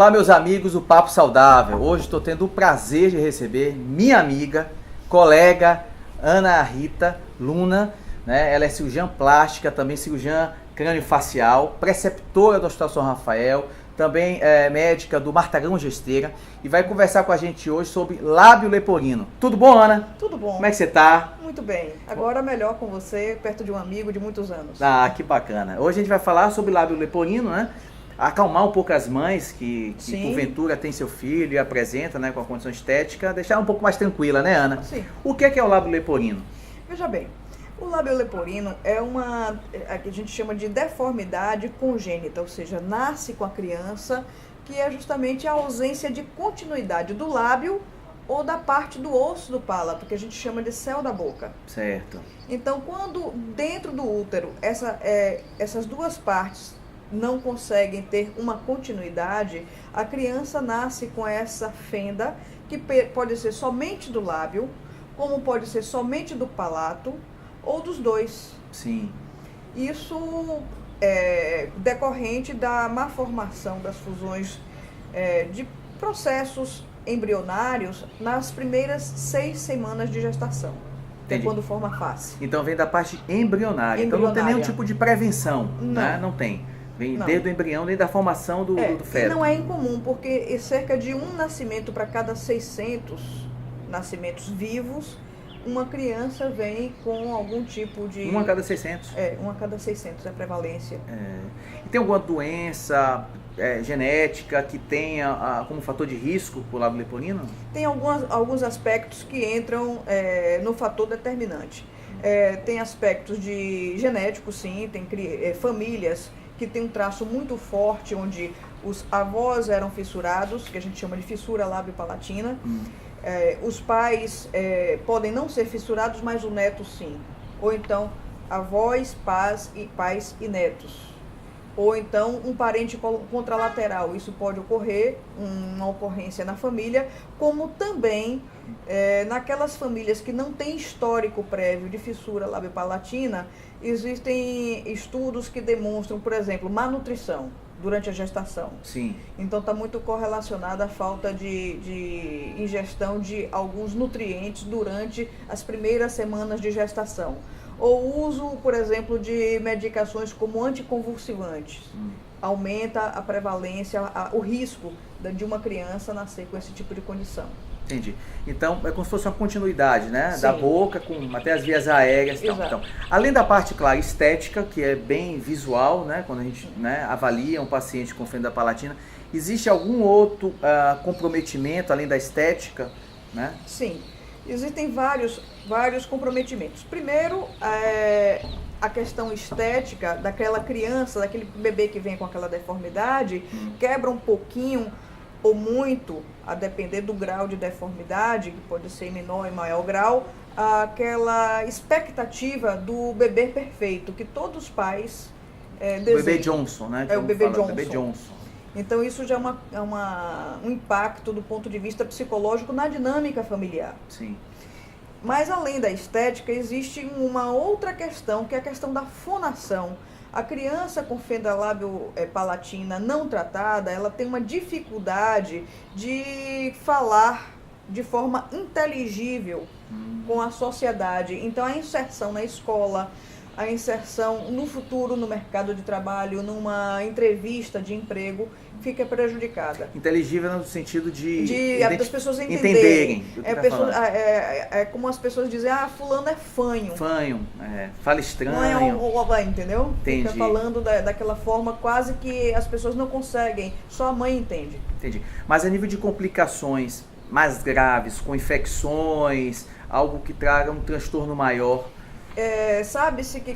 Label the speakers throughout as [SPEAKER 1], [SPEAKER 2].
[SPEAKER 1] Olá, meus amigos do Papo Saudável. Hoje estou tendo o prazer de receber minha amiga, colega Ana Rita Luna, né? Ela é cirurgiã plástica, também cirurgiã crâniofacial, preceptora do Hospital São Rafael, também é médica do Martagão Gesteira e vai conversar com a gente hoje sobre lábio leporino. Tudo bom, Ana?
[SPEAKER 2] Tudo bom.
[SPEAKER 1] Como é que você tá?
[SPEAKER 2] Muito bem. Agora melhor com você, perto de um amigo de muitos anos.
[SPEAKER 1] Ah, que bacana. Hoje a gente vai falar sobre lábio leporino, né? Acalmar um pouco as mães que porventura tem seu filho e apresenta, né, com a condição estética, deixar um pouco mais tranquila, né, Ana?
[SPEAKER 2] Sim.
[SPEAKER 1] O que é o lábio leporino?
[SPEAKER 2] Veja bem, o lábio leporino é a que a gente chama de deformidade congênita, ou seja, nasce com a criança, que é justamente a ausência de continuidade do lábio ou da parte do osso do palato, que a gente chama de céu da boca.
[SPEAKER 1] Certo.
[SPEAKER 2] Então, quando dentro do útero essas duas partes não conseguem ter uma continuidade, a criança nasce com essa fenda, que pode ser somente do lábio, como pode ser somente do palato, ou dos dois.
[SPEAKER 1] Sim.
[SPEAKER 2] Isso é decorrente da má formação das fusões de processos embrionários nas primeiras 6 semanas de gestação. Que é quando forma a face.
[SPEAKER 1] Então vem da parte embrionária. Então não tem nenhum tipo de prevenção, né? Não tem. Vem desde o embrião, desde a formação do feto.
[SPEAKER 2] E não é incomum, porque cerca de um nascimento para cada 600 nascimentos vivos, uma criança vem com algum tipo de...
[SPEAKER 1] Um a cada 600?
[SPEAKER 2] Um a cada 600 é a prevalência.
[SPEAKER 1] E tem alguma doença genética que tenha como fator de risco o lábio leporino?
[SPEAKER 2] Tem alguns aspectos que entram no fator determinante. Tem aspectos de genéticos, sim, tem famílias que tem um traço muito forte, onde os avós eram fissurados, que a gente chama de fissura lábio-palatina. Os pais podem não ser fissurados, mas o neto sim. Ou então, avós, pais e netos. Ou então, um parente contralateral. Isso pode ocorrer, uma ocorrência na família, como também naquelas famílias que não têm histórico prévio de fissura lábio-palatina, existem estudos que demonstram, por exemplo, má nutrição durante a gestação.
[SPEAKER 1] Sim.
[SPEAKER 2] Então está muito correlacionada à falta de ingestão de alguns nutrientes durante as primeiras semanas de gestação. Ou uso, por exemplo, de medicações como anticonvulsivantes. Aumenta a prevalência, o risco de uma criança nascer com esse tipo de condição.
[SPEAKER 1] Entendi. Então, é como se fosse uma continuidade, né?
[SPEAKER 2] Sim.
[SPEAKER 1] Da boca, com até as vias aéreas e tal. Então, além da parte, claro, estética, que é bem visual, né? Quando a gente avalia um paciente com fenda palatina, existe algum outro comprometimento, além da estética, né?
[SPEAKER 2] Sim. Existem vários comprometimentos. Primeiro, a questão estética daquela criança, daquele bebê que vem com aquela deformidade, quebra um pouquinho ou muito, a depender do grau de deformidade, que pode ser menor e maior grau, aquela expectativa do bebê perfeito, que todos os pais desejam.
[SPEAKER 1] O bebê Johnson, né?
[SPEAKER 2] O bebê Johnson.
[SPEAKER 1] Bebê Johnson.
[SPEAKER 2] Então isso já é um impacto do ponto de vista psicológico na dinâmica familiar.
[SPEAKER 1] Sim.
[SPEAKER 2] Mas além da estética, existe uma outra questão, que é a questão da fonação. A criança com fenda lábio-palatina não tratada, ela tem uma dificuldade de falar de forma inteligível com a sociedade. Então a inserção na escola, a inserção no futuro no mercado de trabalho, numa entrevista de emprego, fica prejudicada.
[SPEAKER 1] Inteligível no sentido
[SPEAKER 2] das pessoas entenderem. Como as pessoas dizem, fulano é fanho.
[SPEAKER 1] Fanho, fala estranho.
[SPEAKER 2] Não entendeu?
[SPEAKER 1] Entendi.
[SPEAKER 2] Fica falando daquela forma quase que as pessoas não conseguem, só a mãe entende.
[SPEAKER 1] Entendi. Mas a nível de complicações mais graves, com infecções, algo que traga um transtorno maior,
[SPEAKER 2] sabe-se que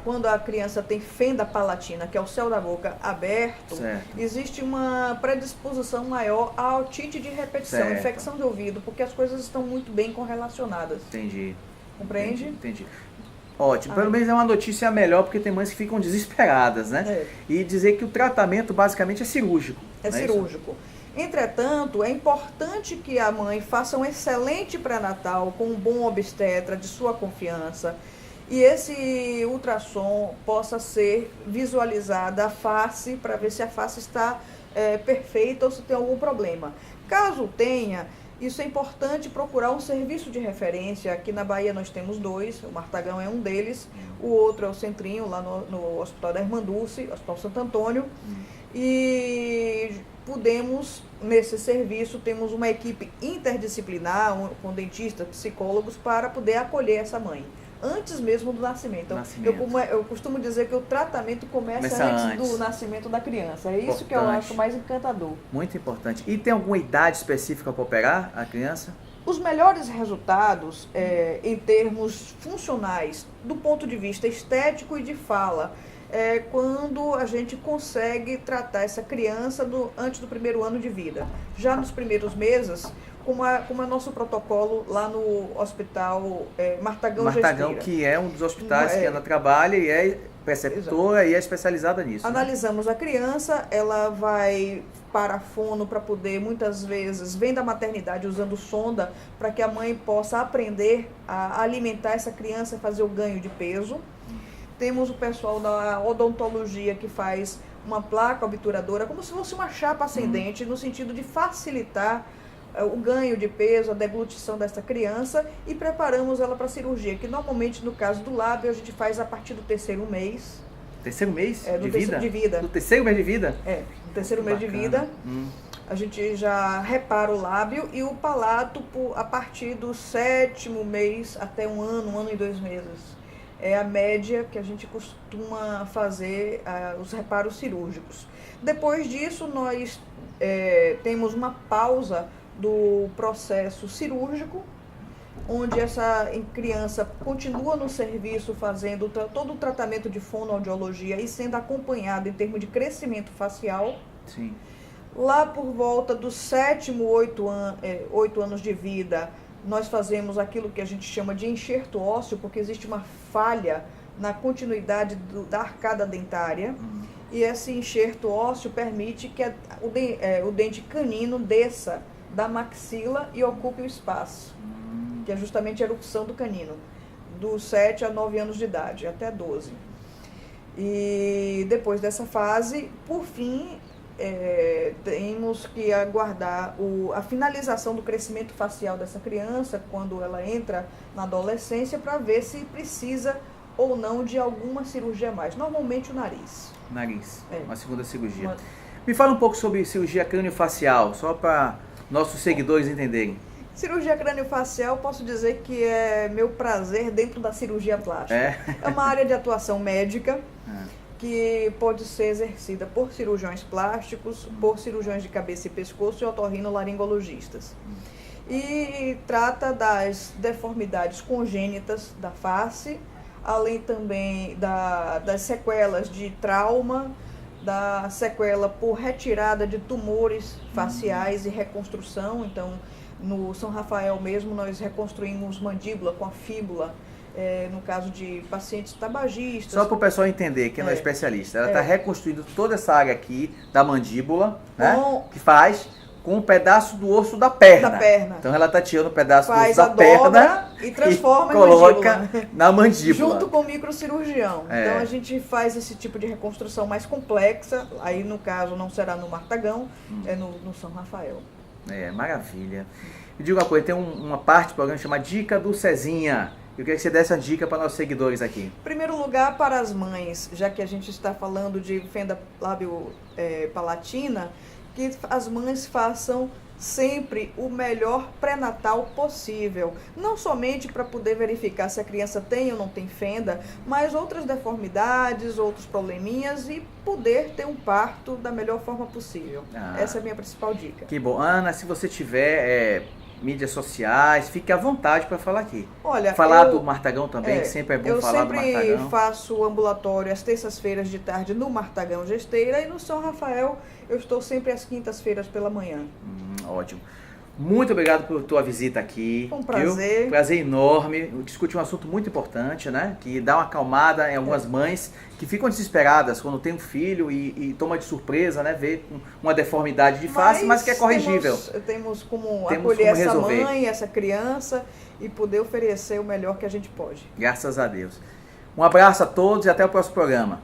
[SPEAKER 2] quando a criança tem fenda palatina, que é o céu da boca aberto, existe uma predisposição maior à otite de repetição, infecção de ouvido, porque as coisas estão muito bem correlacionadas.
[SPEAKER 1] Entendi.
[SPEAKER 2] Compreende?
[SPEAKER 1] Entendi. Ótimo. Pelo menos é uma notícia melhor, porque tem mães que ficam desesperadas, né? E dizer que o tratamento basicamente é cirúrgico.
[SPEAKER 2] É cirúrgico. Entretanto, é importante que a mãe faça um excelente pré-natal com um bom obstetra de sua confiança, e esse ultrassom possa ser visualizada a face, para ver se a face está perfeita ou se tem algum problema. Caso tenha, isso é importante procurar um serviço de referência. Aqui na Bahia nós temos 2, o Martagão é um deles, o outro é o Centrinho, lá no Hospital da Irmã Dulce, Hospital Santo Antônio. E podemos, nesse serviço, temos uma equipe interdisciplinar, com dentistas, psicólogos, para poder acolher essa mãe, antes mesmo do nascimento. Então, eu costumo dizer que o tratamento começa antes do nascimento da criança. É isso que eu acho mais encantador.
[SPEAKER 1] Muito importante. E tem alguma idade específica para operar a criança?
[SPEAKER 2] Os melhores resultados, em termos funcionais, do ponto de vista estético e de fala, quando a gente consegue tratar essa criança antes do primeiro ano de vida. Já nos primeiros meses, como é nosso protocolo lá no Hospital Martagão Gesteira.
[SPEAKER 1] Que é um dos hospitais que ela trabalha e é preceptora e é especializada nisso.
[SPEAKER 2] Analisamos a criança, ela vai para a fono para poder, muitas vezes, vem da maternidade usando sonda, para que a mãe possa aprender a alimentar essa criança e fazer o ganho de peso. Temos o pessoal da odontologia que faz uma placa obturadora, como se fosse uma chapa ascendente, no sentido de facilitar o ganho de peso, a deglutição dessa criança, e preparamos ela para a cirurgia, que normalmente no caso do lábio a gente faz a partir do 3º mês.
[SPEAKER 1] Terceiro mês
[SPEAKER 2] de vida?
[SPEAKER 1] Do 3º mês de vida?
[SPEAKER 2] No 3º mês de vida. A gente já repara o lábio e o palato a partir do 7º mês até um ano e 2 meses. É a média que a gente costuma fazer os reparos cirúrgicos. Depois disso, nós temos uma pausa do processo cirúrgico, onde essa criança continua no serviço fazendo todo o tratamento de fonoaudiologia e sendo acompanhada em termos de crescimento facial.
[SPEAKER 1] Sim.
[SPEAKER 2] Lá por volta dos 7º, 8 anos de vida, nós fazemos aquilo que a gente chama de enxerto ósseo, porque existe uma falha na continuidade da arcada dentária. E esse enxerto ósseo permite que o dente canino desça da maxila e ocupe o espaço, que é justamente a erupção do canino, dos 7 a 9 anos de idade, até 12. E depois dessa fase, por fim, temos que aguardar a finalização do crescimento facial dessa criança, quando ela entra na adolescência, para ver se precisa ou não de alguma cirurgia a mais. Normalmente o nariz.
[SPEAKER 1] Uma segunda cirurgia. Me fala um pouco sobre cirurgia craniofacial, só para nossos seguidores entenderem.
[SPEAKER 2] Cirurgia craniofacial, posso dizer que é meu prazer dentro da cirurgia plástica. É uma área de atuação médica que pode ser exercida por cirurgiões plásticos, por cirurgiões de cabeça e pescoço e otorrinolaringologistas. E trata das deformidades congênitas da face, além também das sequelas de trauma, da sequela por retirada de tumores faciais e reconstrução. Então, no São Rafael mesmo, nós reconstruímos mandíbula com a fíbula, no caso de pacientes tabagistas.
[SPEAKER 1] Só para o pessoal entender, que não é especialista, ela está reconstruindo toda essa área aqui da mandíbula, né, que faz com um pedaço do osso da perna. Então ela está tirando um pedaço do osso da perna
[SPEAKER 2] e transforma
[SPEAKER 1] e coloca na mandíbula.
[SPEAKER 2] Junto com o microcirurgião. Então a gente faz esse tipo de reconstrução mais complexa, aí no caso não será no Martagão, é no São Rafael.
[SPEAKER 1] Maravilha. Me diga uma coisa, tem uma parte do programa chamada Dica do Cezinha. Eu queria que você desse uma dica para nossos seguidores aqui.
[SPEAKER 2] Em primeiro lugar, para as mães, já que a gente está falando de fenda lábio-palatina, que as mães façam sempre o melhor pré-natal possível. Não somente para poder verificar se a criança tem ou não tem fenda, mas outras deformidades, outros probleminhas e poder ter um parto da melhor forma possível. Essa é a minha principal dica.
[SPEAKER 1] Que bom. Ana, se você tiver mídias sociais, fique à vontade para falar aqui.
[SPEAKER 2] Olha,
[SPEAKER 1] falar do Martagão também, que sempre é bom falar do Martagão.
[SPEAKER 2] Eu sempre faço ambulatório às terças-feiras de tarde no Martagão Gesteira e no São Rafael eu estou sempre às quintas-feiras pela manhã.
[SPEAKER 1] Ótimo. Muito obrigado por tua visita aqui.
[SPEAKER 2] Foi um prazer.
[SPEAKER 1] Viu? Prazer enorme. Discutir um assunto muito importante, né? Que dá uma acalmada em algumas mães que ficam desesperadas quando tem um filho e toma de surpresa, né? Vê uma deformidade de face, mas que é corrigível.
[SPEAKER 2] Temos como acolher essa mãe, essa criança e poder oferecer o melhor que a gente pode.
[SPEAKER 1] Graças a Deus. Um abraço a todos e até o próximo programa.